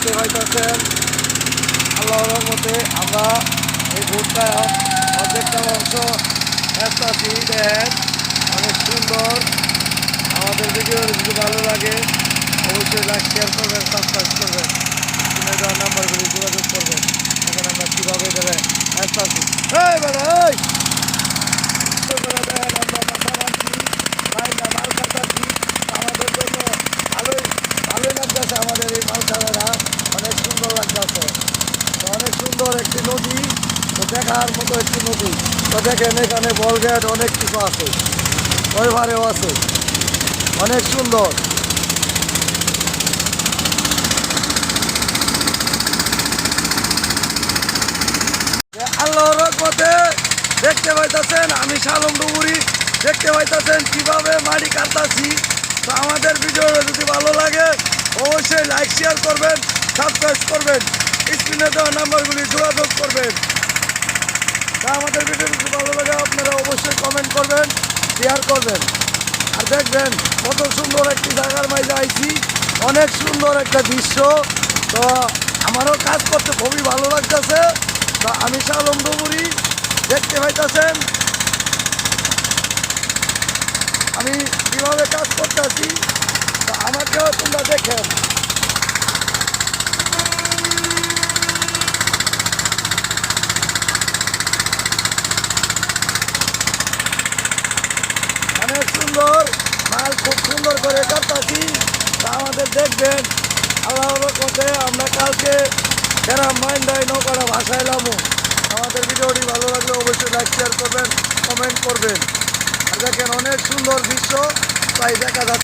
দেখতে পাইতেছেন আল্লাহর রহমতে আমরা এই ভুট্টা অর্ধেকটা অংশ আসতেছি। দেখেন অনেক সুন্দর। আমাদের ভিডিও যদি ভালো লাগে অবশ্যই লাইক শেয়ার করবেন, সাবস্ক্রাইব করবেন, স্ক্রিনে দেওয়া নাম্বারগুলি যোগাযোগ করবেন। এখন আমরা কীভাবে দেবে আসতেছি। এই বেড়া এই দেখেন আমরা মাথা মানছি লাইন মাল কাটাচ্ছি। আমাদের জন্য ভালোই ভালোই লাগতেছে। আমাদের এই মাল কাটাটা অনেক সুন্দর লাগতেছে। অনেক সুন্দর একটি নদী, তো দেখার মতো একটি নদী। তো দেখেন এখানে বলগেট অনেক কিছু আছে, ওই ভারেও আছে, অনেক সুন্দর। আল্লাহর রহমতে দেখতে পাইতেছেন আমি শালম ডুবুরি, দেখতে পাইতেছেন কিভাবে মাটি কাটতাছি। তো আমাদের ভিডিও যদি ভালো লাগে অবশ্যই লাইক শেয়ার করবেন, সাবস্ক্রাইব করবেন, স্ক্রিনে দেওয়া নাম্বারগুলি যোগাযোগ করবেন। তা আমাদের ভিডিও যদি ভালো লাগে আপনারা অবশ্যই কমেন্ট করবেন, শেয়ার করবেন। আর দেখবেন কত সুন্দর একটি জায়গার মাঝে আইছি, অনেক সুন্দর একটা দৃশ্য। তো আমারও কাজ করতে খুবই ভালো লাগতেছে। তো আমি শালম ডুবুরি, দেখতে পাইতেছেন আমি কীভাবে কাজ করতেছি। তো আমাকেও তোমরা দেখেন। অনেক সুন্দর মাল, খুব সুন্দর করে কাটতাছি। তা আমাদের দেখবেন আল্লাহর রহমতে আমরা কালকে গ্রাম মাইন্ডাই নৌকাটা ভাষায় লামু। আমাদের ভিডিওটি ভালো লাগলে অবশ্যই লাইক শেয়ার করবেন, কমেন্ট করবেন। আর দেখেন অনেক সুন্দর দৃশ্য, তাই দেখা যাচ্ছে।